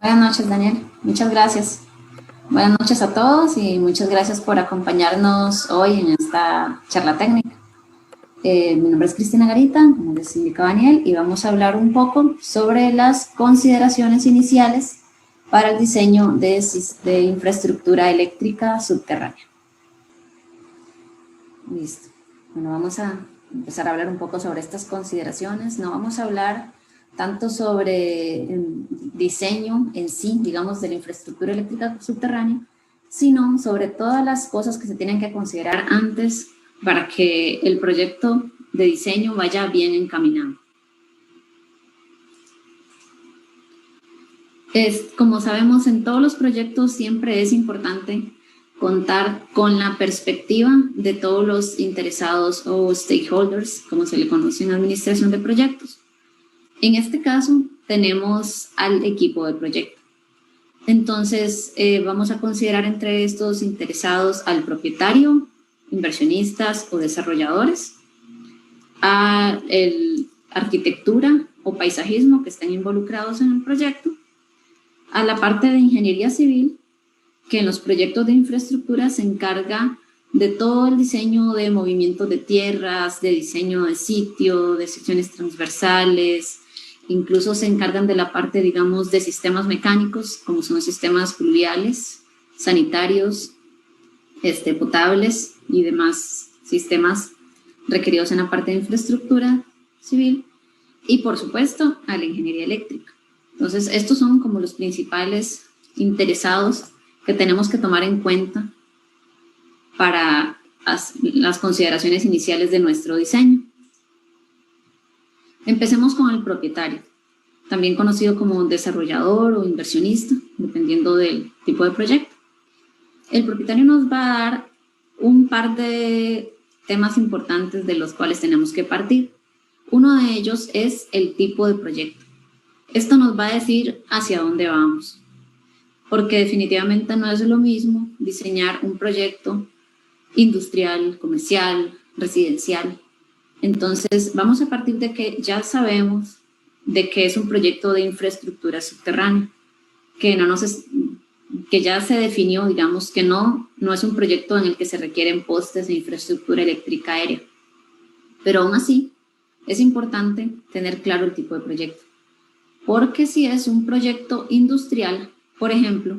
Buenas noches, Daniel. Muchas gracias. Buenas noches a todos y muchas gracias por acompañarnos hoy en esta charla técnica. Mi nombre es Cristina Garita, como les indicaba Daniel, y vamos a hablar un poco sobre las consideraciones iniciales para el diseño de infraestructura eléctrica subterránea. Listo. Bueno, vamos a empezar a hablar un poco sobre estas consideraciones. No vamos a hablar tanto sobre el diseño en sí, digamos, de la infraestructura eléctrica subterránea, sino sobre todas las cosas que se tienen que considerar antes para que el proyecto de diseño vaya bien encaminado. Como sabemos, en todos los proyectos siempre es importante contar con la perspectiva de todos los interesados o stakeholders, como se le conoce en administración de proyectos. En este caso, tenemos al equipo de proyecto. Entonces, vamos a considerar entre estos interesados al propietario, inversionistas o desarrolladores, a el arquitectura o paisajismo que estén involucrados en el proyecto, a la parte de ingeniería civil, que en los proyectos de infraestructura se encarga de todo el diseño de movimientos de tierras, de diseño de sitio, de secciones transversales, incluso se encargan de la parte, digamos, de sistemas mecánicos, como son los sistemas fluviales, sanitarios, potables y demás sistemas requeridos en la parte de infraestructura civil, y por supuesto a la ingeniería eléctrica. Entonces, estos son como los principales interesados que tenemos que tomar en cuenta para las consideraciones iniciales de nuestro diseño. Empecemos con el propietario, también conocido como desarrollador o inversionista, dependiendo del tipo de proyecto. El propietario nos va a dar un par de temas importantes de los cuales tenemos que partir. Uno de ellos es el tipo de proyecto. Esto nos va a decir hacia dónde vamos, porque definitivamente no es lo mismo diseñar un proyecto industrial, comercial, residencial. Entonces, vamos a partir de que ya sabemos de que es un proyecto de infraestructura subterránea, que ya se definió, digamos, que no es un proyecto en el que se requieren postes de infraestructura eléctrica aérea. Pero aún así, es importante tener claro el tipo de proyecto. Porque si es un proyecto industrial, por ejemplo,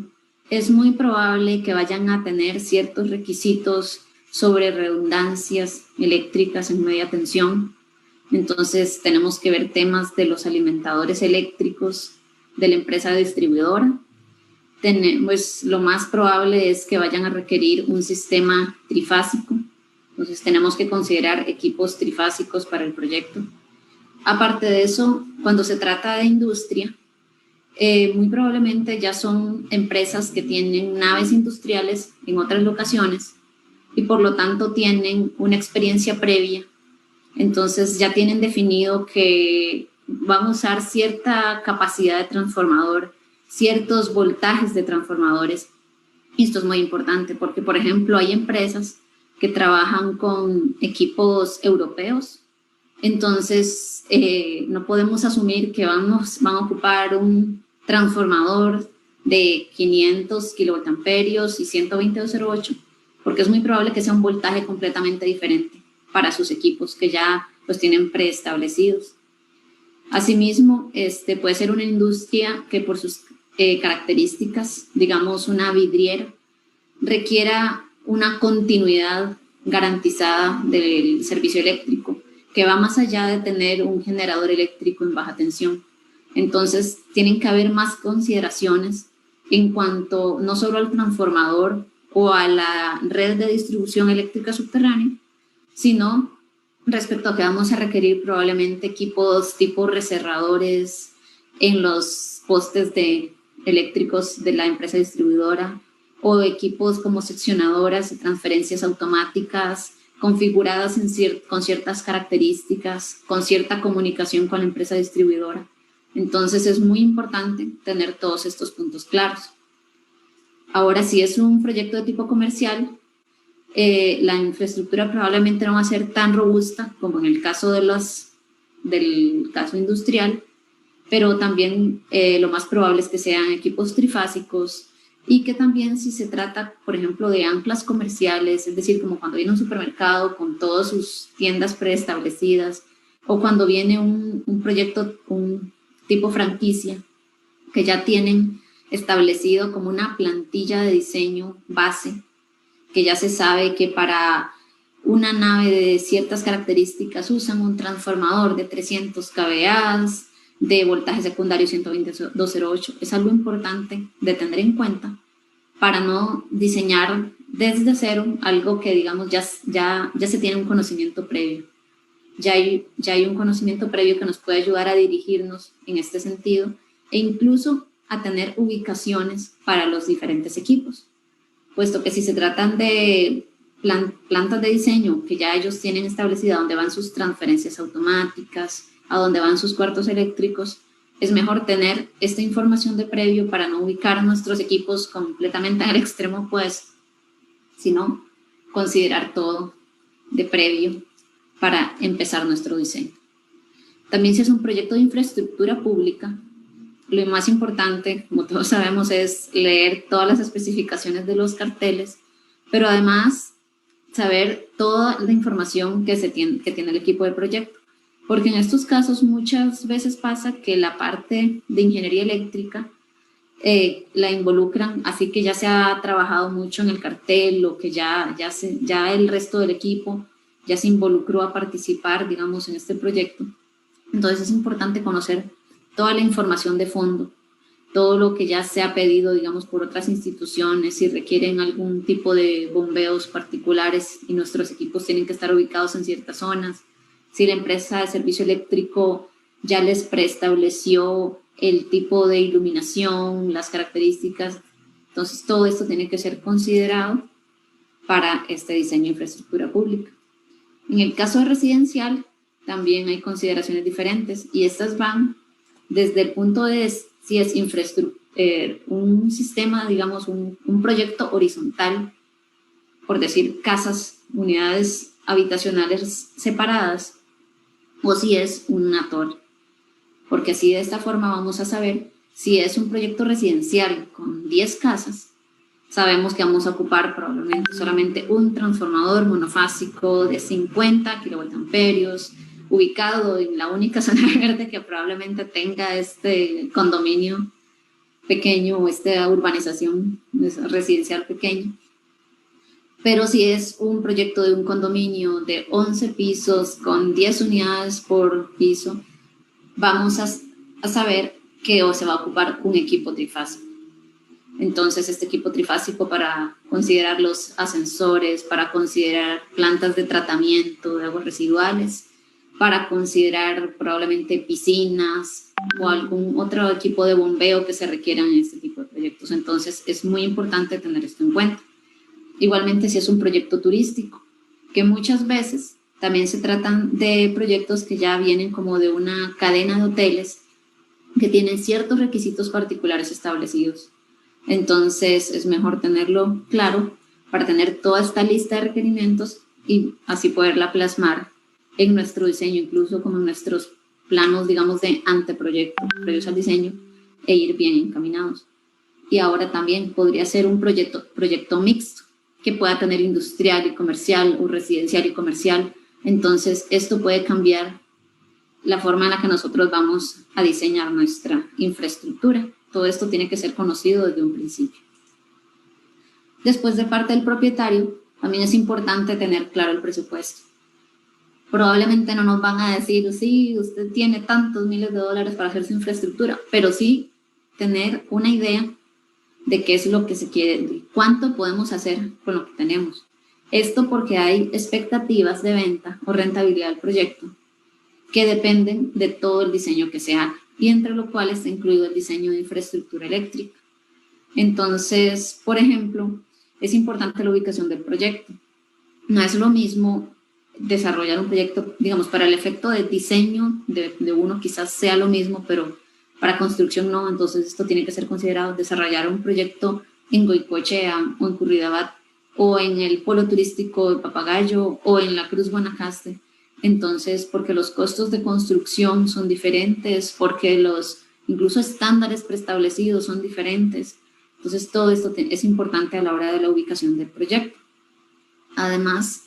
es muy probable que vayan a tener ciertos requisitos sobre redundancias eléctricas en media tensión. Entonces tenemos que ver temas de los alimentadores eléctricos de la empresa distribuidora. Pues lo más probable es que vayan a requerir un sistema trifásico. Entonces tenemos que considerar equipos trifásicos para el proyecto. Aparte de eso, cuando se trata de industria, muy probablemente ya son empresas que tienen naves industriales en otras locaciones y por lo tanto tienen una experiencia previa. Entonces ya tienen definido que van a usar cierta capacidad de transformador, ciertos voltajes de transformadores. Y esto es muy importante porque, por ejemplo, hay empresas que trabajan con equipos europeos. Entonces, no podemos asumir que van a ocupar un transformador de 500 kilovoltamperios y 120/08, porque es muy probable que sea un voltaje completamente diferente para sus equipos que ya los tienen preestablecidos. Asimismo, puede ser una industria que por sus características, digamos una vidriera, requiera una continuidad garantizada del servicio eléctrico, que va más allá de tener un generador eléctrico en baja tensión. Entonces, tienen que haber más consideraciones en cuanto no solo al transformador o a la red de distribución eléctrica subterránea, sino respecto a que vamos a requerir probablemente equipos tipo reserradores en los postes eléctricos de la empresa distribuidora, o equipos como seccionadoras y transferencias automáticas configuradas con ciertas características, con cierta comunicación con la empresa distribuidora. Entonces es muy importante tener todos estos puntos claros. Ahora, si es un proyecto de tipo comercial, la infraestructura probablemente no va a ser tan robusta como en el caso del caso industrial, pero también lo más probable es que sean equipos trifásicos y que también si se trata, por ejemplo, de anclas comerciales, es decir, como cuando viene un supermercado con todas sus tiendas preestablecidas o cuando viene un proyecto, un tipo franquicia, que ya tienen establecido como una plantilla de diseño base, que ya se sabe que para una nave de ciertas características usan un transformador de 300 kVA, de voltaje secundario 12208. Es algo importante de tener en cuenta para no diseñar desde cero algo que, digamos, ya se tiene un conocimiento previo. Ya hay un conocimiento previo que nos puede ayudar a dirigirnos en este sentido e incluso a tener ubicaciones para los diferentes equipos, puesto que si se tratan de plantas de diseño que ya ellos tienen establecida dónde van sus transferencias automáticas, a dónde van sus cuartos eléctricos, es mejor tener esta información de previo para no ubicar nuestros equipos completamente en el extremo opuesto, sino considerar todo de previo para empezar nuestro diseño. También si es un proyecto de infraestructura pública, lo más importante, como todos sabemos, es leer todas las especificaciones de los carteles, pero además saber toda la información que tiene el equipo de proyecto. Porque en estos casos muchas veces pasa que la parte de ingeniería eléctrica la involucran, así que ya se ha trabajado mucho en el cartel o que ya el resto del equipo ya se involucró a participar, digamos, en este proyecto. Entonces es importante conocer toda la información de fondo, todo lo que ya se ha pedido, digamos, por otras instituciones, si requieren algún tipo de bombeos particulares y nuestros equipos tienen que estar ubicados en ciertas zonas, si la empresa de servicio eléctrico ya les preestableció el tipo de iluminación, las características. Entonces, todo esto tiene que ser considerado para este diseño de infraestructura pública. En el caso de residencial, también hay consideraciones diferentes y estas van desde el punto de si es un sistema, digamos, un proyecto horizontal, por decir casas, unidades habitacionales separadas, o si es una torre, porque así de esta forma vamos a saber si es un proyecto residencial con 10 casas, sabemos que vamos a ocupar probablemente solamente un transformador monofásico de 50 kilovoltamperios, ubicado en la única zona verde que probablemente tenga este condominio pequeño o esta urbanización residencial pequeña. Pero si es un proyecto de un condominio de 11 pisos con 10 unidades por piso, vamos a saber que se va a ocupar un equipo trifásico. Entonces, este equipo trifásico para considerar los ascensores, para considerar plantas de tratamiento de aguas residuales, para considerar probablemente piscinas o algún otro equipo de bombeo que se requieran en este tipo de proyectos. Entonces, es muy importante tener esto en cuenta. Igualmente, si es un proyecto turístico, que muchas veces también se tratan de proyectos que ya vienen como de una cadena de hoteles que tienen ciertos requisitos particulares establecidos. Entonces, es mejor tenerlo claro para tener toda esta lista de requerimientos y así poderla plasmar en nuestro diseño, incluso como en nuestros planos, digamos, de anteproyecto, previos al diseño, e ir bien encaminados. Y ahora también podría ser un proyecto mixto, que pueda tener industrial y comercial o residencial y comercial. Entonces, esto puede cambiar la forma en la que nosotros vamos a diseñar nuestra infraestructura. Todo esto tiene que ser conocido desde un principio. Después, de parte del propietario, también es importante tener claro el presupuesto. Probablemente no nos van a decir, sí, usted tiene tantos miles de dólares para hacer su infraestructura, pero sí tener una idea de qué es lo que se quiere, de cuánto podemos hacer con lo que tenemos. Esto porque hay expectativas de venta o rentabilidad del proyecto que dependen de todo el diseño que se haga, y entre lo cual está incluido el diseño de infraestructura eléctrica. Entonces, por ejemplo, es importante la ubicación del proyecto. No es lo mismo desarrollar un proyecto, digamos, para el efecto de diseño de uno quizás sea lo mismo, pero para construcción no. Entonces esto tiene que ser considerado. Desarrollar un proyecto en Goicoechea o en Curridabat o en el polo turístico de Papagayo o en la Cruz Guanacaste Entonces, porque los costos de construcción son diferentes, porque los incluso estándares preestablecidos son diferentes. Entonces, todo esto es importante a la hora de la ubicación del proyecto. Además,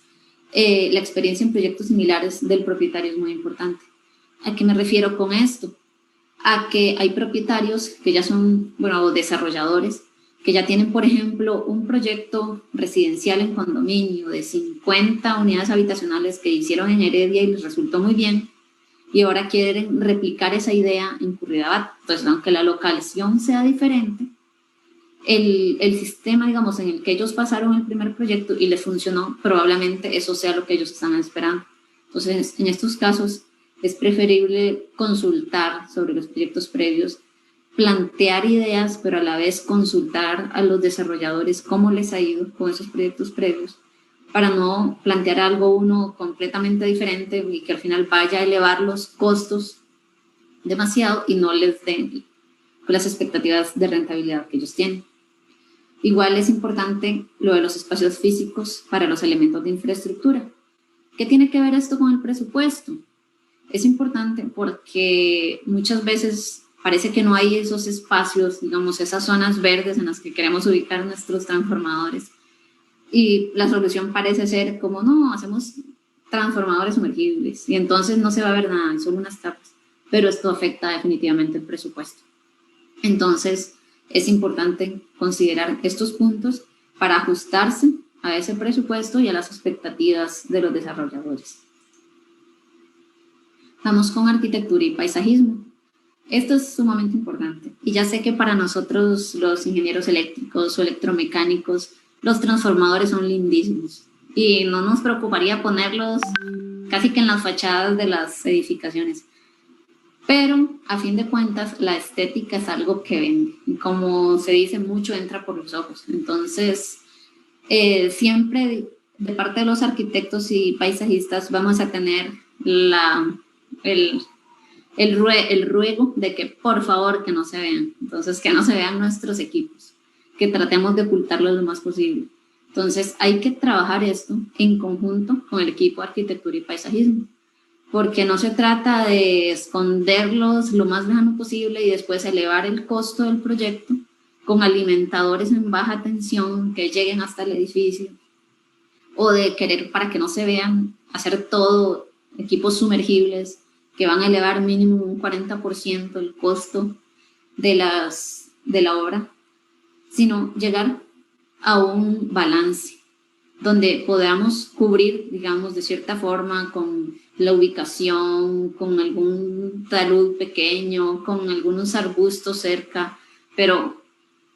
la experiencia en proyectos similares del propietario es muy importante. ¿A qué me refiero con esto? A que hay propietarios que ya son, bueno, desarrolladores, que ya tienen, por ejemplo, un proyecto residencial en condominio de 50 unidades habitacionales que hicieron en Heredia y les resultó muy bien, y ahora quieren replicar esa idea en Curridabat. Entonces, aunque la locación sea diferente, el sistema, digamos, en el que ellos pasaron el primer proyecto y les funcionó, probablemente eso sea lo que ellos están esperando. Entonces, en estos casos, es preferible consultar sobre los proyectos previos, plantear ideas, pero a la vez consultar a los desarrolladores cómo les ha ido con esos proyectos previos, para no plantear algo uno completamente diferente y que al final vaya a elevar los costos demasiado y no les den las expectativas de rentabilidad que ellos tienen. Igual es importante lo de los espacios físicos para los elementos de infraestructura. ¿Qué tiene que ver esto con el presupuesto? Es importante porque muchas veces parece que no hay esos espacios, digamos, esas zonas verdes en las que queremos ubicar nuestros transformadores. Y la solución parece ser como, no, hacemos transformadores sumergibles y entonces no se va a ver nada, hay solo unas tapas. Pero esto afecta definitivamente el presupuesto. Entonces, es importante considerar estos puntos para ajustarse a ese presupuesto y a las expectativas de los desarrolladores. Vamos con arquitectura y paisajismo. Esto es sumamente importante y ya sé que para nosotros los ingenieros eléctricos o electromecánicos los transformadores son lindísimos y no nos preocuparía ponerlos casi que en las fachadas de las edificaciones. Pero a fin de cuentas la estética es algo que vende y como se dice mucho entra por los ojos. Entonces siempre de parte de los arquitectos y paisajistas vamos a tener el ruego de que por favor que no se vean. Entonces que no se vean nuestros equipos, que tratemos de ocultarlos lo más posible. Entonces hay que trabajar esto en conjunto con el equipo de arquitectura y paisajismo, porque no se trata de esconderlos lo más lejano posible y después elevar el costo del proyecto con alimentadores en baja tensión que lleguen hasta el edificio, o de querer para que no se vean, hacer todo equipos sumergibles que van a elevar mínimo un 40% el costo de la obra, sino llegar a un balance donde podamos cubrir, digamos, de cierta forma con la ubicación, con algún talud pequeño, con algunos arbustos cerca, pero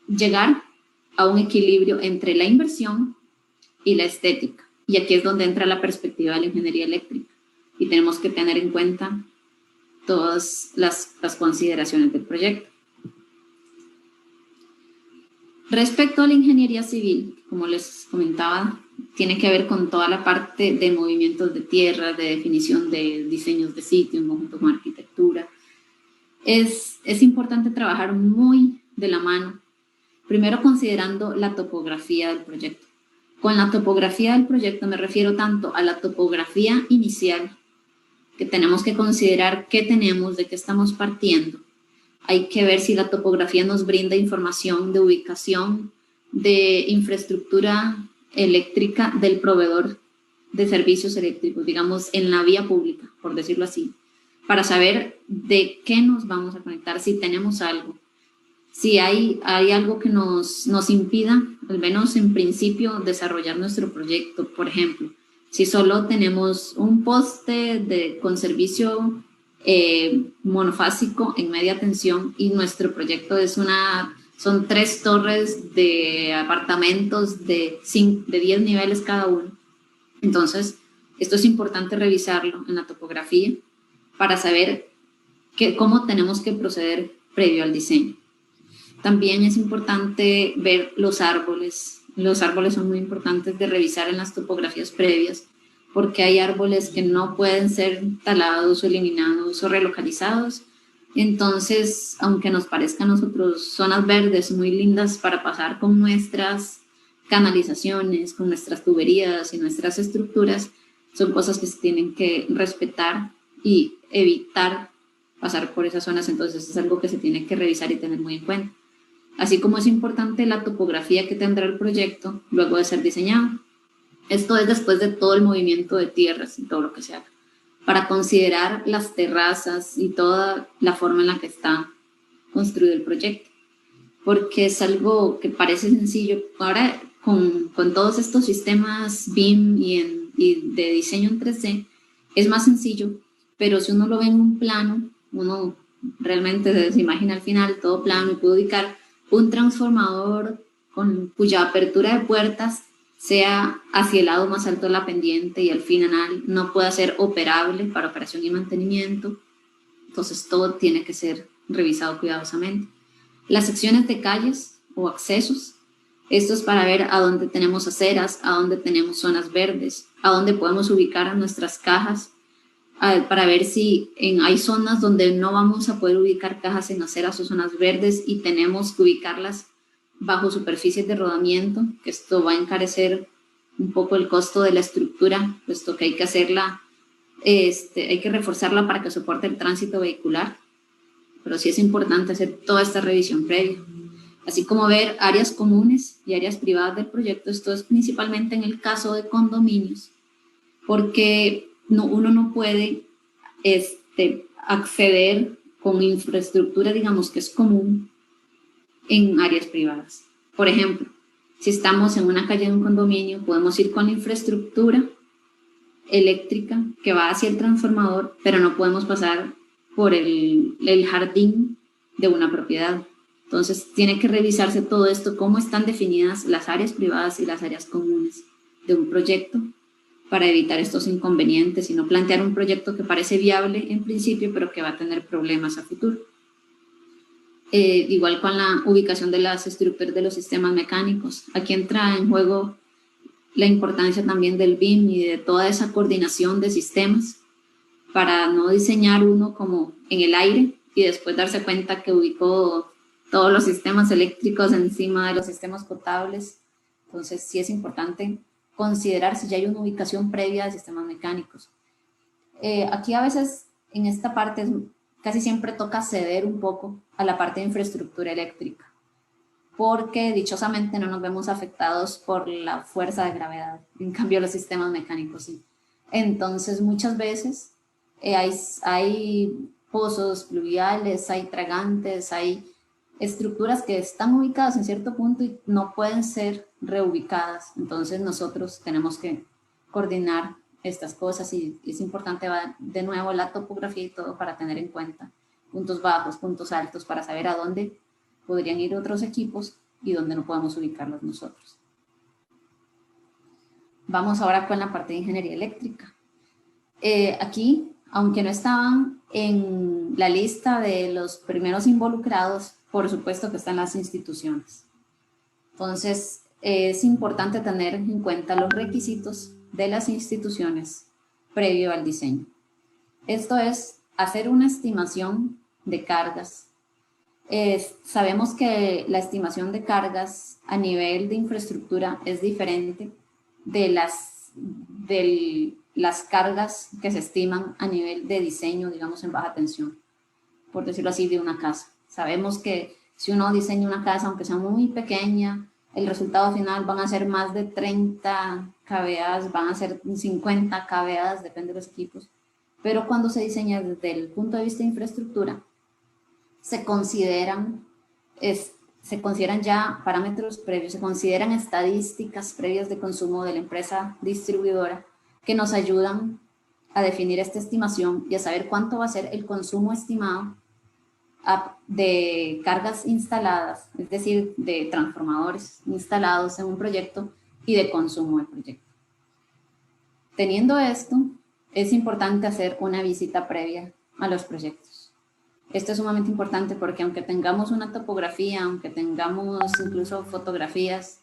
llegar a un equilibrio entre la inversión y la estética. Y aquí es donde entra la perspectiva de la ingeniería eléctrica y tenemos que tener en cuenta todas las consideraciones del proyecto. Respecto a la ingeniería civil, como les comentaba, tiene que ver con toda la parte de movimientos de tierra, de definición de diseños de sitio en conjunto con arquitectura. Es importante trabajar muy de la mano, primero considerando la topografía del proyecto. Con la topografía del proyecto me refiero tanto a la topografía inicial, que tenemos que considerar qué tenemos, de qué estamos partiendo. Hay que ver si la topografía nos brinda información de ubicación, de infraestructura eléctrica del proveedor de servicios eléctricos, digamos, en la vía pública, por decirlo así, para saber de qué nos vamos a conectar, si tenemos algo. Si hay algo que nos impida, al menos en principio, desarrollar nuestro proyecto. Por ejemplo, si solo tenemos un poste con servicio monofásico en media tensión y nuestro proyecto son 3 torres de apartamentos de 10 niveles cada uno. Entonces, esto es importante revisarlo en la topografía para saber cómo tenemos que proceder previo al diseño. También es importante ver los árboles. Los árboles son muy importantes de revisar en las topografías previas porque hay árboles que no pueden ser talados o eliminados o relocalizados. Entonces, aunque nos parezcan a nosotros zonas verdes muy lindas para pasar con nuestras canalizaciones, con nuestras tuberías y nuestras estructuras, son cosas que se tienen que respetar y evitar pasar por esas zonas, entonces es algo que se tiene que revisar y tener muy en cuenta. Así como es importante la topografía que tendrá el proyecto luego de ser diseñado. Esto es después de todo el movimiento de tierras y todo lo que se haga, para considerar las terrazas y toda la forma en la que está construido el proyecto, porque es algo que parece sencillo. Ahora, con todos estos sistemas BIM y de diseño en 3D, es más sencillo, pero si uno lo ve en un plano, uno realmente se imagina al final todo plano y puede ubicar un transformador cuya apertura de puertas sea hacia el lado más alto de la pendiente y al final no pueda ser operable para operación y mantenimiento. Entonces todo tiene que ser revisado cuidadosamente. Las secciones de calles o accesos, esto es para ver a dónde tenemos aceras, a dónde tenemos zonas verdes, a dónde podemos ubicar a nuestras cajas, para ver si hay zonas donde no vamos a poder ubicar cajas en aceras o zonas verdes y tenemos que ubicarlas bajo superficies de rodamiento, que esto va a encarecer un poco el costo de la estructura, puesto que hay que hacerla, hay que reforzarla para que soporte el tránsito vehicular, pero sí es importante hacer toda esta revisión previa. Así como ver áreas comunes y áreas privadas del proyecto, esto es principalmente en el caso de condominios, porque uno no puede acceder con infraestructura, digamos, que es común en áreas privadas. Por ejemplo, si estamos en una calle de un condominio, podemos ir con la infraestructura eléctrica que va hacia el transformador, pero no podemos pasar por el jardín de una propiedad. Entonces, tiene que revisarse todo esto, cómo están definidas las áreas privadas y las áreas comunes de un proyecto para evitar estos inconvenientes y no plantear un proyecto que parece viable en principio, pero que va a tener problemas a futuro. Igual con la ubicación de las estructuras de los sistemas mecánicos. Aquí entra en juego la importancia también del BIM y de toda esa coordinación de sistemas para no diseñar uno como en el aire y después darse cuenta que ubicó todos los sistemas eléctricos encima de los sistemas potables. Entonces sí es importante considerar si ya hay una ubicación previa de sistemas mecánicos. Aquí a veces en esta parte casi siempre toca ceder un poco a la parte de infraestructura eléctrica, porque dichosamente no nos vemos afectados por la fuerza de gravedad, en cambio los sistemas mecánicos sí. Entonces muchas veces hay pozos pluviales, hay tragantes, hay estructuras que están ubicadas en cierto punto y no pueden ser reubicadas, entonces nosotros tenemos que coordinar estas cosas y es importante de nuevo la topografía y todo para tener en cuenta puntos bajos, puntos altos, para saber a dónde podrían ir otros equipos y dónde no podemos ubicarlos nosotros. Vamos ahora con la parte de ingeniería eléctrica. Aquí, aunque no estaban en la lista de los primeros involucrados, por supuesto que están las instituciones. Entonces, es importante tener en cuenta los requisitos de las instituciones previo al diseño. Esto es hacer una estimación de cargas. Sabemos que la estimación de cargas a nivel de infraestructura es diferente de las cargas que se estiman a nivel de diseño, digamos en baja tensión, por decirlo así, de una casa. Sabemos que si uno diseña una casa, aunque sea muy pequeña, el resultado final van a ser más de 30 kVA, van a ser 50 kVA, depende de los equipos. Pero cuando se diseña desde el punto de vista de infraestructura, se consideran ya parámetros previos, se consideran estadísticas previas de consumo de la empresa distribuidora que nos ayudan a definir esta estimación y a saber cuánto va a ser el consumo estimado de cargas instaladas, es decir, de transformadores instalados en un proyecto y de consumo del proyecto. Teniendo esto, es importante hacer una visita previa a los proyectos. Esto es sumamente importante porque aunque tengamos una topografía, aunque tengamos incluso fotografías,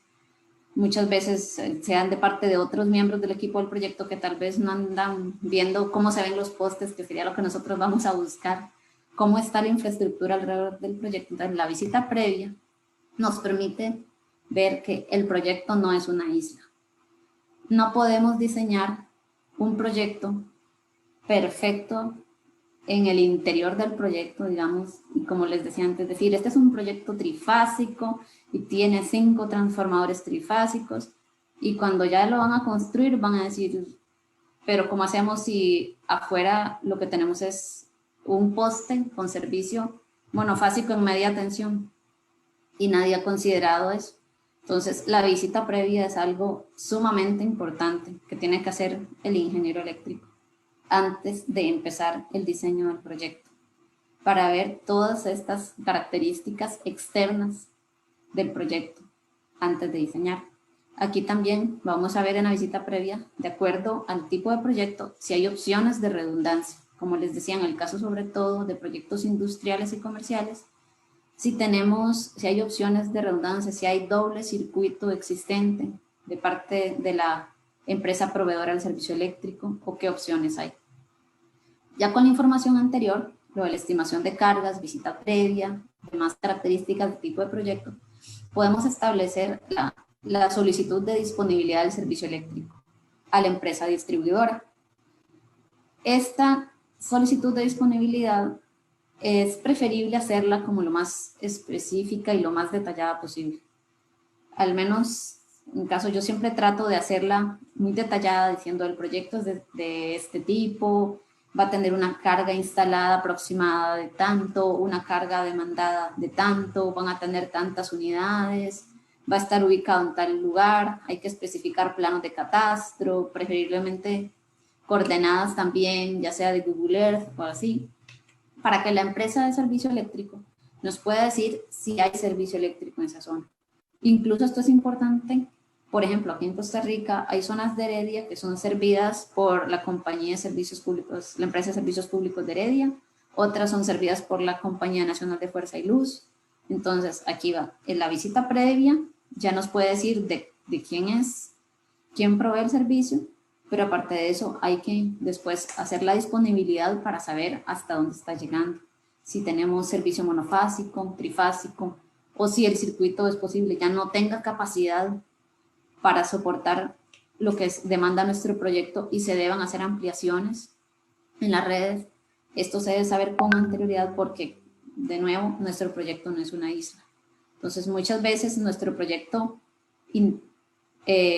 muchas veces sean de parte de otros miembros del equipo del proyecto que tal vez no andan viendo cómo se ven los postes, que sería lo que nosotros vamos a buscar, cómo está la infraestructura alrededor del proyecto. Entonces, la visita previa nos permite ver que el proyecto no es una isla. No podemos diseñar un proyecto perfecto en el interior del proyecto, digamos, y como les decía antes, decir, este es un proyecto trifásico y tiene 5 transformadores trifásicos, y cuando ya lo van a construir van a decir, pero ¿cómo hacemos si afuera lo que tenemos es un poste con servicio monofásico en media tensión? Y nadie ha considerado eso. Entonces, la visita previa es algo sumamente importante que tiene que hacer el ingeniero eléctrico antes de empezar el diseño del proyecto, para ver todas estas características externas del proyecto antes de diseñar. Aquí también vamos a ver en la visita previa, de acuerdo al tipo de proyecto, si hay opciones de redundancia. Como les decía, en el caso sobre todo de proyectos industriales y comerciales, si hay opciones de redundancia, si hay doble circuito existente de parte de la empresa proveedora del servicio eléctrico, o qué opciones hay. Ya con la información anterior, lo de la estimación de cargas, visita previa, demás características de tipo de proyecto, podemos establecer la solicitud de disponibilidad del servicio eléctrico a la empresa distribuidora. Esta solicitud de disponibilidad es preferible hacerla como lo más específica y lo más detallada posible. Al menos, en caso, yo siempre trato de hacerla muy detallada, diciendo el proyecto es de este tipo, va a tener una carga instalada aproximada de tanto, una carga demandada de tanto, van a tener tantas unidades, va a estar ubicado en tal lugar, hay que especificar planos de catastro, preferiblemente coordenadas también, ya sea de Google Earth o así, para que la empresa de servicio eléctrico nos pueda decir si hay servicio eléctrico en esa zona. Incluso esto es importante, por ejemplo, aquí en Costa Rica hay zonas de Heredia que son servidas por la compañía de servicios públicos, la empresa de servicios públicos de Heredia, otras son servidas por la Compañía Nacional de Fuerza y Luz. Entonces, aquí va, en la visita previa ya nos puede decir de quién provee el servicio, pero aparte de eso hay que después hacer la disponibilidad para saber hasta dónde está llegando. Si tenemos servicio monofásico, trifásico, o si el circuito es posible ya no tenga capacidad para soportar lo que demanda nuestro proyecto y se deban hacer ampliaciones en las redes. Esto se debe saber con anterioridad porque, de nuevo, nuestro proyecto no es una isla. Entonces, muchas veces nuestro proyecto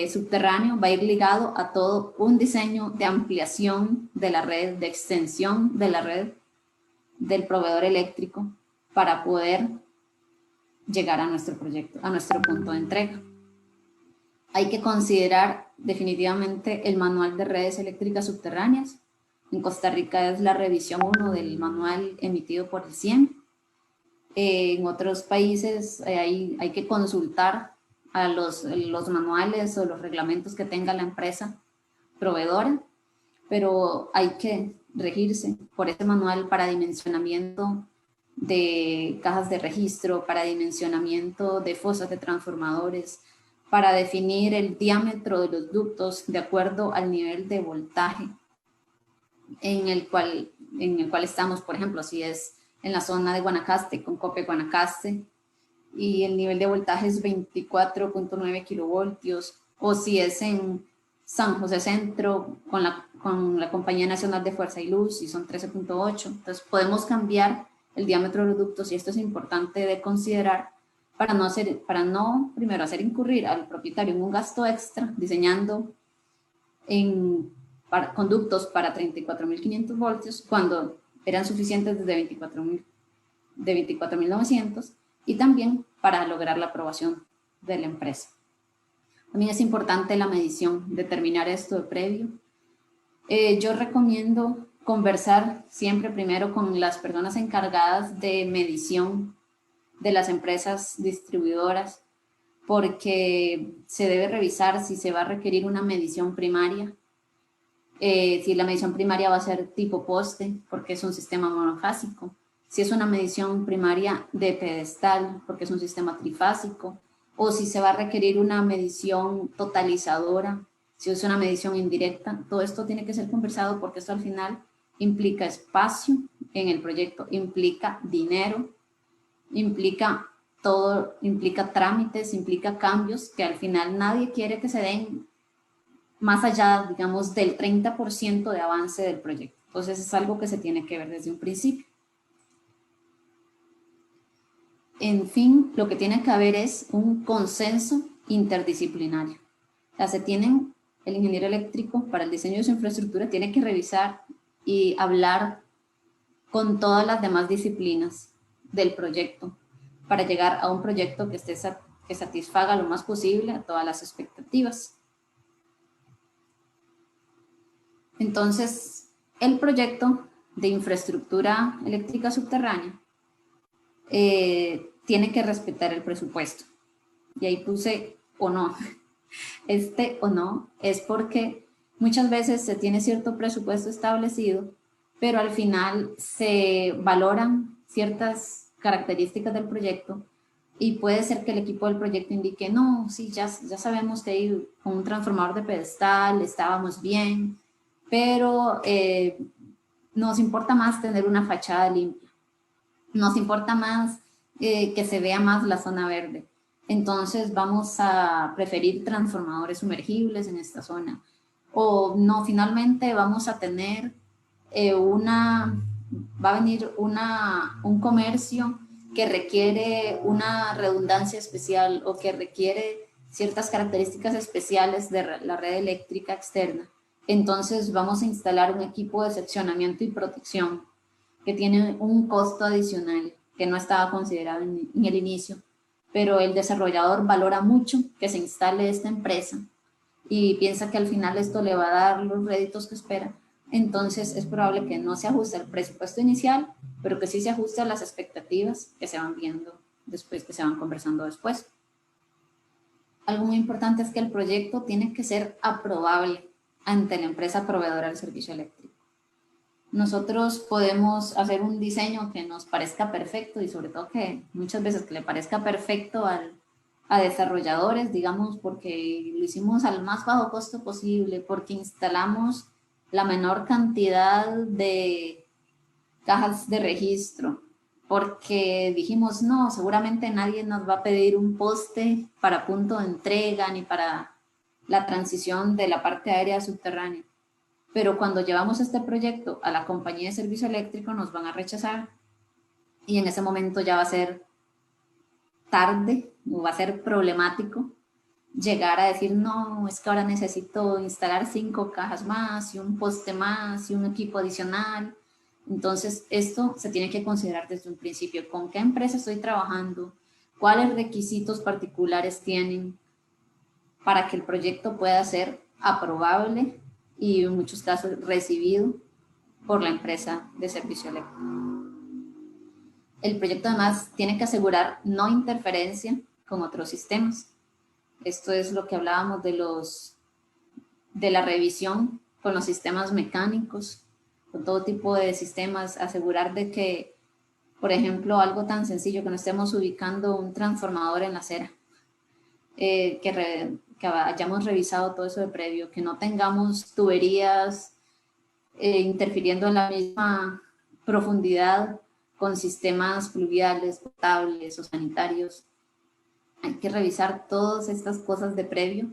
subterráneo va a ir ligado a todo un diseño de ampliación de la red, de extensión de la red del proveedor eléctrico para poder llegar a nuestro proyecto, a nuestro punto de entrega. Hay que considerar definitivamente el manual de redes eléctricas subterráneas. En Costa Rica es la revisión 1 del manual emitido por el CIEM. En otros países hay que consultar a los manuales o los reglamentos que tenga la empresa proveedora, pero hay que regirse por este manual para dimensionamiento de cajas de registro, para dimensionamiento de fosas de transformadores, para definir el diámetro de los ductos de acuerdo al nivel de voltaje en el cual estamos. Por ejemplo, si es en la zona de Guanacaste, con COPE Guanacaste, y el nivel de voltaje es 24.9 kilovoltios, o si es en San José Centro con la Compañía Nacional de Fuerza y Luz y son 13.8, entonces podemos cambiar el diámetro de los ductos, y esto es importante de considerar para no primero hacer incurrir al propietario en un gasto extra diseñando conductos para 34.500 voltios cuando eran suficientes desde 24.900, y también para lograr la aprobación de la empresa. También es importante la medición, determinar esto de previo. Yo recomiendo conversar siempre primero con las personas encargadas de medición de las empresas distribuidoras, porque se debe revisar si se va a requerir una medición primaria, si la medición primaria va a ser tipo poste, porque es un sistema monofásico, si es una medición primaria de pedestal, porque es un sistema trifásico, o si se va a requerir una medición totalizadora, si es una medición indirecta. Todo esto tiene que ser conversado porque esto al final implica espacio en el proyecto, implica dinero, implica trámites, implica cambios que al final nadie quiere que se den más allá, digamos, del 30% de avance del proyecto. Entonces es algo que se tiene que ver desde un principio. En fin, lo que tiene que haber es un consenso interdisciplinario. O sea, el ingeniero eléctrico para el diseño de su infraestructura tiene que revisar y hablar con todas las demás disciplinas del proyecto para llegar a un proyecto que satisfaga lo más posible a todas las expectativas. Entonces, el proyecto de infraestructura eléctrica subterránea tiene que respetar el presupuesto. Y ahí puse o no. Este o no es porque muchas veces se tiene cierto presupuesto establecido, pero al final se valoran ciertas características del proyecto y puede ser que el equipo del proyecto indique, no, sí, ya sabemos que ahí con un transformador de pedestal estábamos bien, pero nos importa más tener una fachada limpia, nos importa más que se vea más la zona verde. Entonces vamos a preferir transformadores sumergibles en esta zona. O no, finalmente vamos a tener va a venir un comercio que requiere una redundancia especial o que requiere ciertas características especiales de la red eléctrica externa. Entonces vamos a instalar un equipo de seccionamiento y protección que tiene un costo adicional que no estaba considerado en el inicio, pero el desarrollador valora mucho que se instale esta empresa y piensa que al final esto le va a dar los réditos que espera. Entonces es probable que no se ajuste al presupuesto inicial, pero que sí se ajuste a las expectativas que se van viendo después, que se van conversando después. Algo muy importante es que el proyecto tiene que ser aprobable ante la empresa proveedora del servicio eléctrico. Nosotros podemos hacer un diseño que nos parezca perfecto y sobre todo que muchas veces que le parezca perfecto a desarrolladores, digamos, porque lo hicimos al más bajo costo posible, porque instalamos la menor cantidad de cajas de registro, porque dijimos, no, seguramente nadie nos va a pedir un poste para punto de entrega ni para la transición de la parte aérea subterránea. Pero cuando llevamos este proyecto a la compañía de servicio eléctrico nos van a rechazar y en ese momento ya va a ser tarde o va a ser problemático llegar a decir, no, es que ahora necesito instalar 5 cajas más y un poste más y un equipo adicional. Entonces esto se tiene que considerar desde un principio, con qué empresa estoy trabajando, cuáles requisitos particulares tienen para que el proyecto pueda ser aprobable y en muchos casos recibido por la empresa de servicio eléctrico. El proyecto además tiene que asegurar no interferencia con otros sistemas. Esto es lo que hablábamos de la revisión con los sistemas mecánicos, con todo tipo de sistemas, asegurar de que, por ejemplo, algo tan sencillo que no estemos ubicando un transformador en la acera, que hayamos revisado todo eso de previo, que no tengamos tuberías interfiriendo en la misma profundidad con sistemas fluviales, potables o sanitarios. Hay que revisar todas estas cosas de previo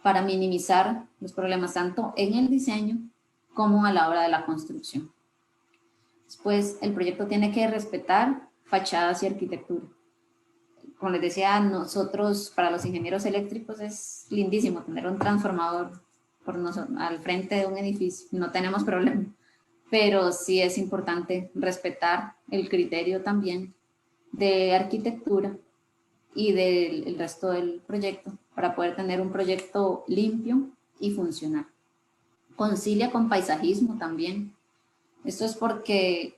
para minimizar los problemas tanto en el diseño como a la hora de la construcción. Después, el proyecto tiene que respetar fachadas y arquitectura. Como les decía, nosotros, para los ingenieros eléctricos, es lindísimo tener un transformador al frente de un edificio, no tenemos problema, pero sí es importante respetar el criterio también de arquitectura y del resto del proyecto para poder tener un proyecto limpio y funcional. Concilia con paisajismo también. Esto es porque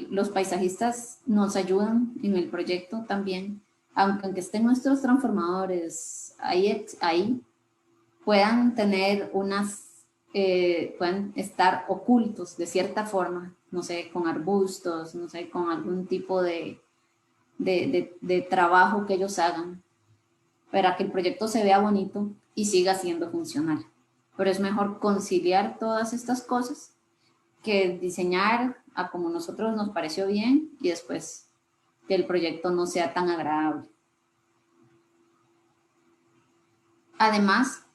los paisajistas nos ayudan en el proyecto también, aunque estén nuestros transformadores ahí puedan tener pueden estar ocultos de cierta forma, no sé, con arbustos, no sé, con algún tipo de trabajo que ellos hagan, para que el proyecto se vea bonito y siga siendo funcional. Pero es mejor conciliar todas estas cosas que diseñar a como nosotros nos pareció bien y después que el proyecto no sea tan agradable. Además,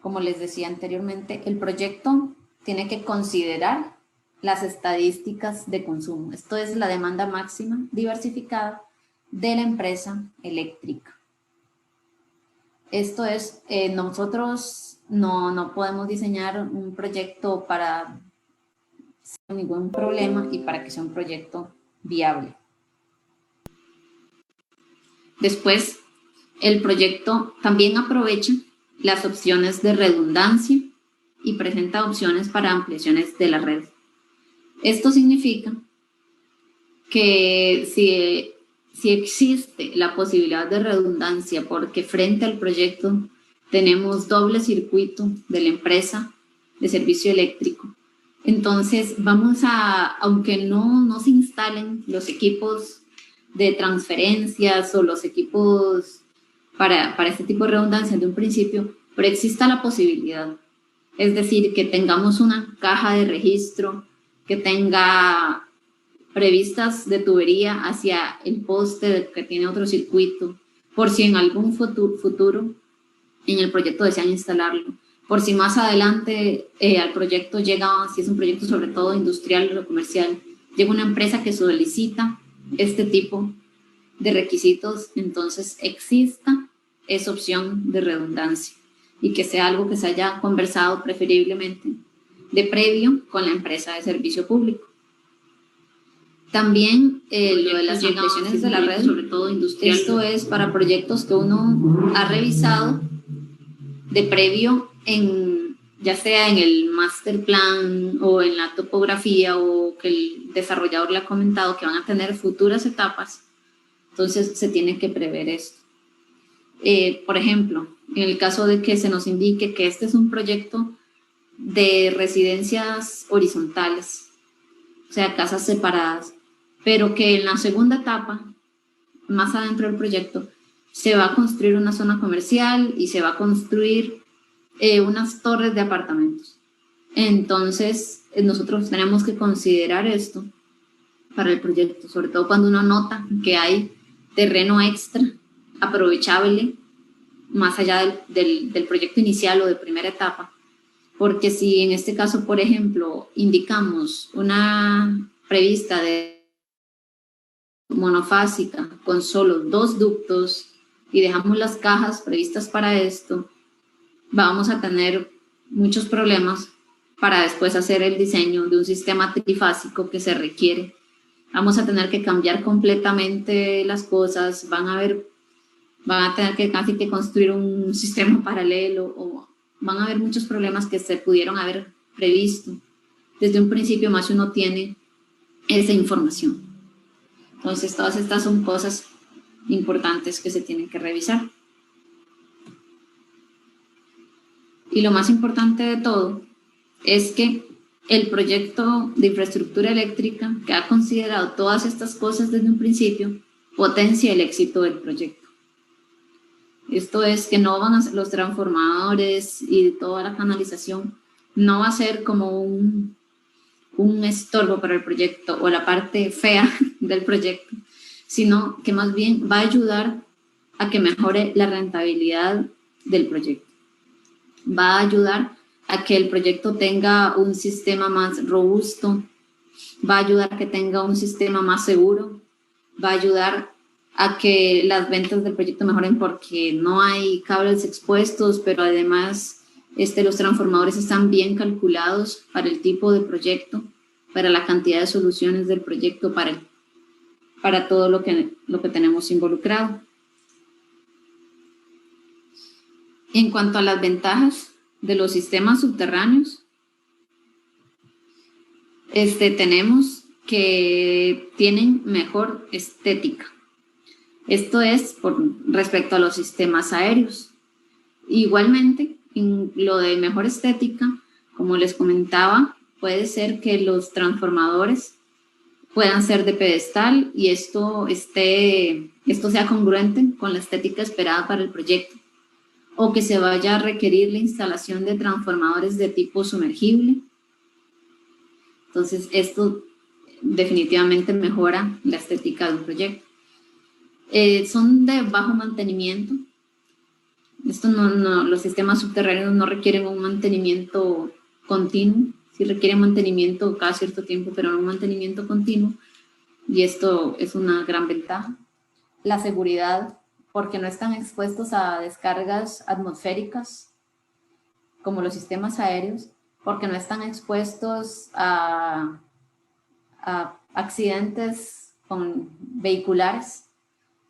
como les decía anteriormente, el proyecto tiene que considerar las estadísticas de consumo. Esto es la demanda máxima diversificada de la empresa eléctrica. Esto es, nosotros no podemos diseñar un proyecto para sin ningún problema y para que sea un proyecto viable. Después, el proyecto también aprovecha las opciones de redundancia y presenta opciones para ampliaciones de la red. Esto significa que si existe la posibilidad de redundancia, porque frente al proyecto tenemos doble circuito de la empresa de servicio eléctrico, entonces vamos aunque no se instalen los equipos de transferencias o los equipos para este tipo de redundancia de un principio, pero exista la posibilidad. Es decir, que tengamos una caja de registro que tenga previstas de tubería hacia el poste que tiene otro circuito, por si en algún futuro en el proyecto desean instalarlo, por si más adelante al proyecto llega, si es un proyecto sobre todo industrial o comercial, llega una empresa que solicita este tipo de requisitos, entonces exista esa opción de redundancia y que sea algo que se haya conversado preferiblemente de previo con la empresa de servicio público. También lo de las ampliaciones de la red, sobre todo industrial, esto es para proyectos que uno ha revisado de previo ya sea en el master plan o en la topografía o que el desarrollador le ha comentado que van a tener futuras etapas, entonces se tiene que prever esto. Por ejemplo, en el caso de que se nos indique que este es un proyecto de residencias horizontales, o sea, casas separadas, pero que en la segunda etapa, más adentro del proyecto, se va a construir una zona comercial y se va a construir unas torres de apartamentos. Entonces, nosotros tenemos que considerar esto para el proyecto, sobre todo cuando uno nota que hay terreno extra aprovechable más allá del proyecto inicial o de primera etapa, porque si en este caso, por ejemplo, indicamos una prevista de monofásica con solo 2 ductos y dejamos las cajas previstas para esto, vamos a tener muchos problemas para después hacer el diseño de un sistema trifásico que se requiere. Vamos a tener que cambiar completamente las cosas, van a tener que casi que construir un sistema paralelo o van a haber muchos problemas que se pudieron haber previsto desde un principio, más si uno tiene esa información. Entonces, todas estas son cosas importantes que se tienen que revisar. Y lo más importante de todo es que el proyecto de infraestructura eléctrica, que ha considerado todas estas cosas desde un principio, potencia el éxito del proyecto. Esto es que no van a ser los transformadores y toda la canalización, no va a ser como un estorbo para el proyecto o la parte fea del proyecto, sino que más bien va a ayudar a que mejore la rentabilidad del proyecto. Va a ayudar a que el proyecto tenga un sistema más robusto, va a ayudar a que tenga un sistema más seguro, va a ayudar a que las ventas del proyecto mejoren porque no hay cables expuestos, pero además los transformadores están bien calculados para el tipo de proyecto, para la cantidad de soluciones del proyecto, para todo lo que tenemos involucrado. En cuanto a las ventajas de los sistemas subterráneos, tenemos que tienen mejor estética. Esto es respecto a los sistemas aéreos. Igualmente, en lo de mejor estética, como les comentaba, puede ser que los transformadores puedan ser de pedestal y esto sea congruente con la estética esperada para el proyecto, o que se vaya a requerir la instalación de transformadores de tipo sumergible. Entonces, esto definitivamente mejora la estética de un proyecto. Son de bajo mantenimiento, Los sistemas subterráneos no requieren un mantenimiento continuo, sí requieren mantenimiento cada cierto tiempo, pero no un mantenimiento continuo, y esto es una gran ventaja. La seguridad, porque no están expuestos a descargas atmosféricas como los sistemas aéreos, porque no están expuestos a accidentes vehiculares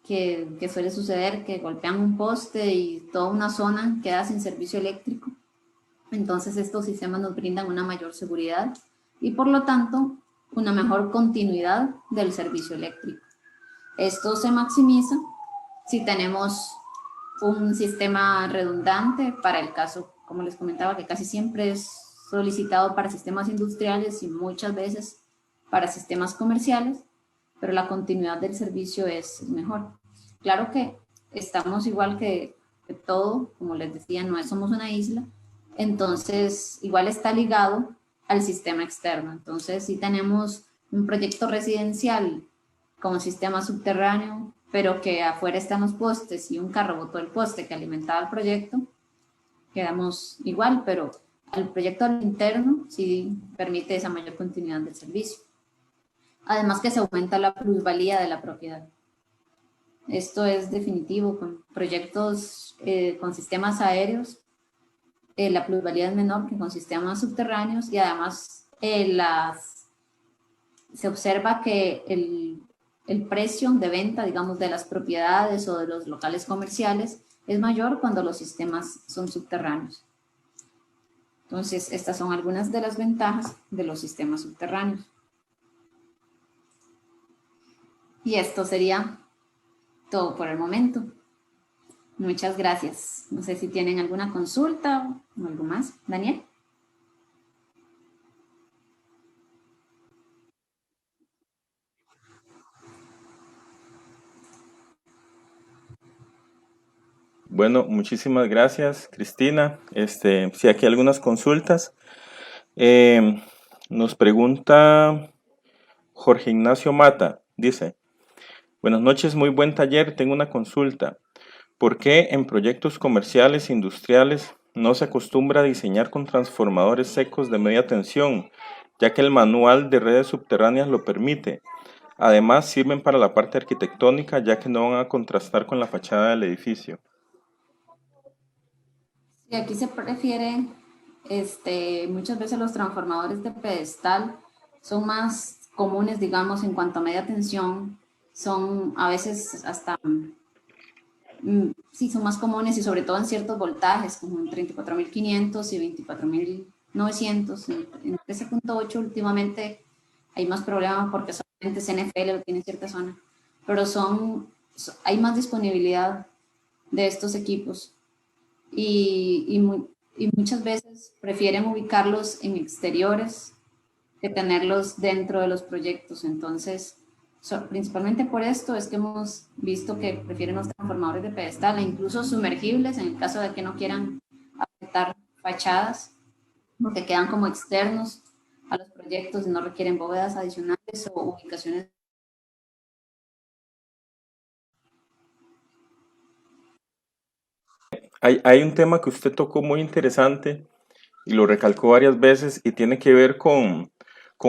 que suele suceder, que golpean un poste y toda una zona queda sin servicio eléctrico. Entonces estos sistemas nos brindan una mayor seguridad y por lo tanto una mejor continuidad del servicio eléctrico. Esto se maximiza si tenemos un sistema redundante para el caso, como les comentaba, que casi siempre es solicitado para sistemas industriales y muchas veces para sistemas comerciales, pero la continuidad del servicio es mejor. Claro que estamos igual que todo, como les decía, no somos una isla, entonces igual está ligado al sistema externo. Entonces, si tenemos un proyecto residencial con sistema subterráneo, pero que afuera están los postes y un carro botó el poste que alimentaba el proyecto, quedamos igual, pero el proyecto interno sí permite esa mayor continuidad del servicio. Además que se aumenta la plusvalía de la propiedad. Esto es definitivo, con proyectos con sistemas aéreos, la plusvalía es menor que con sistemas subterráneos y además se observa que el precio de venta, digamos, de las propiedades o de los locales comerciales es mayor cuando los sistemas son subterráneos. Entonces, estas son algunas de las ventajas de los sistemas subterráneos. Y esto sería todo por el momento. Muchas gracias. No sé si tienen alguna consulta o algo más. Daniel. Bueno, muchísimas gracias, Cristina. Sí, aquí algunas consultas. Eh, Nos pregunta Jorge Ignacio Mata. Dice, buenas noches, muy buen taller. Tengo una consulta. ¿Por qué en proyectos comerciales e industriales no se acostumbra a diseñar con transformadores secos de media tensión, ya que el manual de redes subterráneas lo permite? Además, sirven para la parte arquitectónica, ya que no van a contrastar con la fachada del edificio. Y aquí se prefiere, muchas veces los transformadores de pedestal son más comunes, digamos, en cuanto a media tensión, son a veces hasta, sí, son más comunes y sobre todo en ciertos voltajes, como en 34.500 y 24.900. En 13.8 últimamente hay más problemas porque solamente CNFL lo tiene en cierta zona, pero hay más disponibilidad de estos equipos y muchas veces prefieren ubicarlos en exteriores que tenerlos dentro de los proyectos. Entonces, principalmente por esto es que hemos visto que prefieren los transformadores de pedestal e incluso sumergibles en el caso de que no quieran afectar fachadas, porque quedan como externos a los proyectos y no requieren bóvedas adicionales o ubicaciones. Hay un tema que usted tocó muy interesante y lo recalcó varias veces y tiene que ver con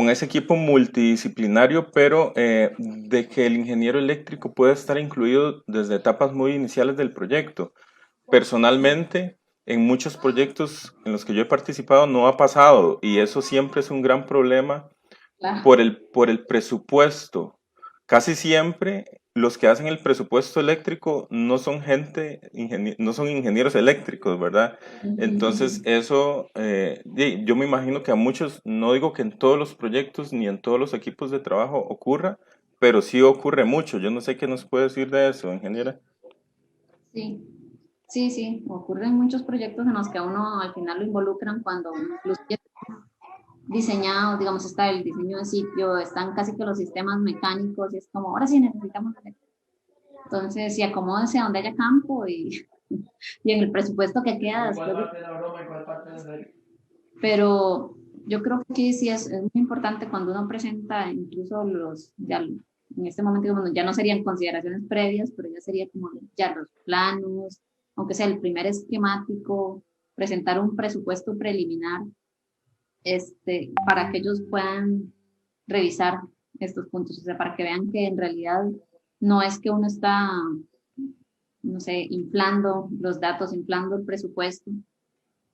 ese equipo multidisciplinario, pero de que el ingeniero eléctrico puede estar incluido desde etapas muy iniciales del proyecto. Personalmente, en muchos proyectos en los que yo he participado no ha pasado y eso siempre es un gran problema Claro. por el presupuesto. Casi siempre los que hacen el presupuesto eléctrico no son no son ingenieros eléctricos, ¿verdad? Entonces eso, yo me imagino que a muchos, no digo que en todos los proyectos ni en todos los equipos de trabajo ocurra, pero sí ocurre mucho. Yo no sé qué nos puede decir de eso, ingeniera. Sí, sí, sí, ocurren muchos proyectos en los que a uno al final lo involucran cuando incluso ya diseñado, digamos, está el diseño de sitio, están casi que los sistemas mecánicos y es como, ahora sí necesitamos eléctrica. Entonces, si acomódese a donde haya campo y en el presupuesto que queda después de... Pero yo creo que aquí sí es muy importante cuando uno presenta incluso en este momento bueno, ya no serían consideraciones previas, pero ya sería como ya los planos, aunque sea el primer esquemático, presentar un presupuesto preliminar, para que ellos puedan revisar estos puntos, o sea, para que vean que en realidad no es que uno está, no sé, inflando los datos, inflando el presupuesto,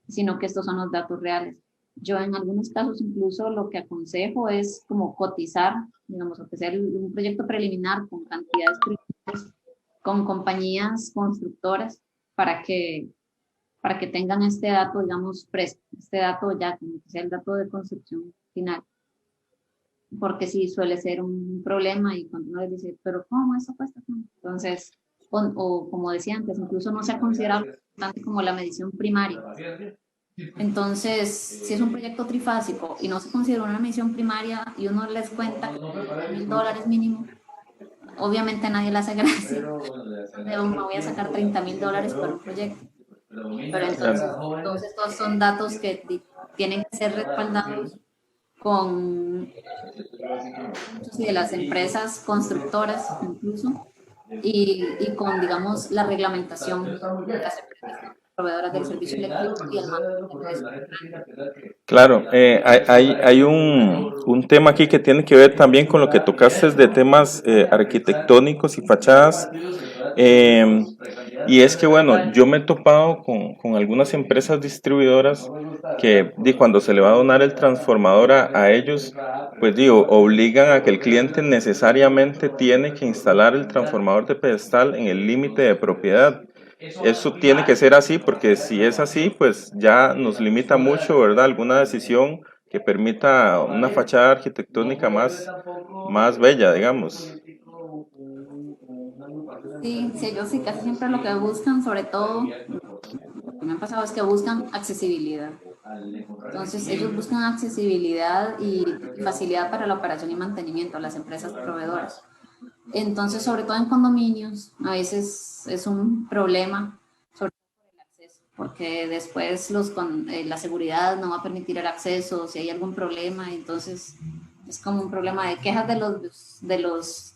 sino que estos son los datos reales. Yo en algunos casos incluso lo que aconsejo es como cotizar, digamos, ofrecer un proyecto preliminar con cantidades preliminares, con compañías constructoras para que tengan este dato, digamos, fresco, este dato ya, como que sea el dato de construcción final. Porque sí suele ser un problema y cuando uno les dice, pero ¿cómo eso cuesta? Entonces, o como decía antes, incluso no se ha considerado tanto como la medición primaria. Entonces, si es un proyecto trifásico y no se considera una medición primaria y uno les cuenta $1,000 mínimo, obviamente a nadie le hace gracia. Me voy a sacar $30,000 por un proyecto. Pero entonces estos son datos que tienen que ser respaldados con sí, de las empresas constructoras incluso y con, digamos, la reglamentación de las empresas proveedoras del servicio eléctrico y el mantenimiento de eso. Claro, hay un tema aquí que tiene que ver también con lo que tocaste de temas arquitectónicos y fachadas. Y es que, bueno, yo me he topado con algunas empresas distribuidoras que cuando se le va a donar el transformador a ellos, pues digo, obligan a que el cliente necesariamente tiene que instalar el transformador de pedestal en el límite de propiedad. Eso tiene que ser así porque si es así, pues ya nos limita mucho, ¿verdad? Alguna decisión que permita una fachada arquitectónica más bella, digamos. Sí, sí, ellos sí, casi siempre lo que buscan, sobre todo, lo que me ha pasado es que buscan accesibilidad. Entonces, ellos buscan accesibilidad y facilidad para la operación y mantenimiento a las empresas proveedoras. Entonces, sobre todo en condominios, a veces es un problema, sobre todo por el acceso, porque después la seguridad no va a permitir el acceso, si hay algún problema, entonces es como un problema de quejas de los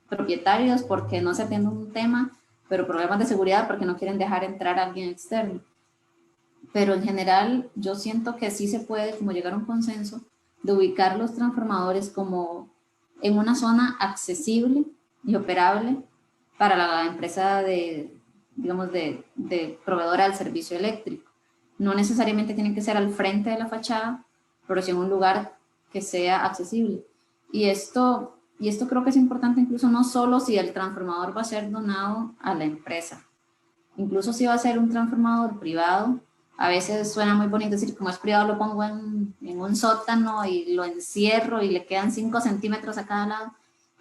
propietarios porque no se atiende un tema, pero problemas de seguridad porque no quieren dejar entrar a alguien externo. Pero en general yo siento que sí se puede como llegar a un consenso de ubicar los transformadores como en una zona accesible y operable para la empresa digamos, de proveedora del servicio eléctrico. No necesariamente tienen que ser al frente de la fachada, pero sí en un lugar que sea accesible. Y esto creo que es importante incluso no solo si el transformador va a ser donado a la empresa, incluso si va a ser un transformador privado. A veces suena muy bonito decir, como es privado lo pongo en un sótano y lo encierro y le quedan 5 centímetros a cada lado,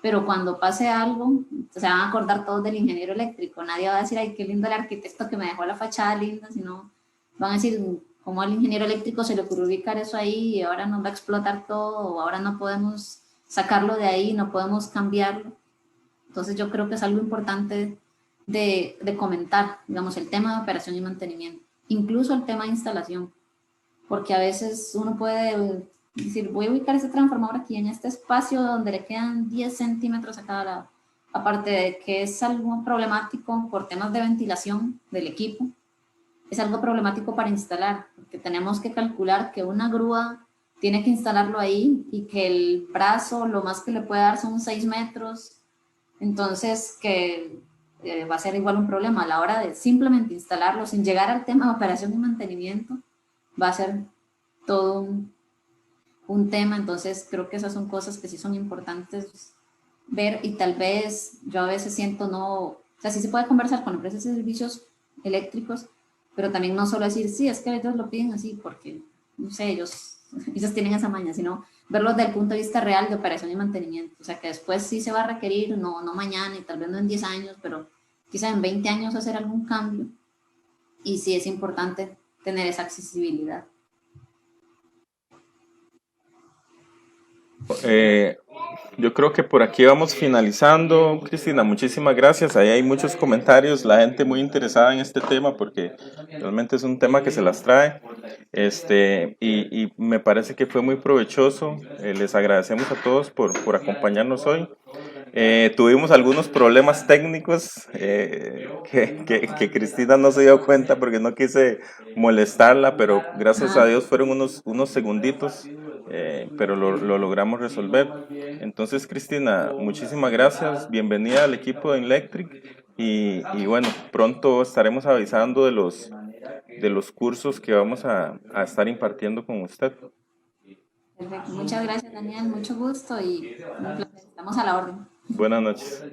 pero cuando pase algo, se van a acordar todos del ingeniero eléctrico. Nadie va a decir, ay, qué lindo el arquitecto que me dejó la fachada linda, sino van a decir, cómo al ingeniero eléctrico se le ocurrió ubicar eso ahí y ahora nos va a explotar todo, o ahora no podemos sacarlo de ahí, no podemos cambiarlo. Entonces yo creo que es algo importante de comentar, digamos, el tema de operación y mantenimiento, incluso el tema de instalación, porque a veces uno puede decir, voy a ubicar ese transformador aquí en este espacio donde le quedan 10 centímetros a cada lado, aparte de que es algo problemático por temas de ventilación del equipo, es algo problemático para instalar, porque tenemos que calcular que una grúa tiene que instalarlo ahí y que el brazo lo más que le puede dar son 6 metros, entonces que va a ser igual un problema a la hora de simplemente instalarlo sin llegar al tema de operación y mantenimiento, va a ser todo un tema. Entonces creo que esas son cosas que sí son importantes ver y tal vez yo a veces siento o sea, sí se puede conversar con empresas de servicios eléctricos, pero también no solo decir, sí, es que ellos lo piden así porque, no sé, ellos tienen esa maña, sino verlo desde el punto de vista real de operación y mantenimiento. O sea, que después sí se va a requerir, no mañana y tal vez no en 10 años, pero quizá en 20 años hacer algún cambio. Y sí es importante tener esa accesibilidad. Yo creo que por aquí vamos finalizando. Cristina, muchísimas gracias. Ahí hay muchos comentarios, la gente muy interesada en este tema porque realmente es un tema que se las trae. Y me parece que fue muy provechoso. Les agradecemos a todos por acompañarnos hoy. Tuvimos algunos problemas técnicos que Cristina no se dio cuenta porque no quise molestarla, pero gracias a Ajá. Dios fueron unos segunditos, pero lo logramos resolver. Entonces, Cristina, muchísimas gracias, bienvenida al equipo de Electric y bueno, pronto estaremos avisando de los cursos que vamos a estar impartiendo con usted. Perfecto. Muchas gracias, Daniel. Mucho gusto y un placer. Estamos a la orden. Buenas noches.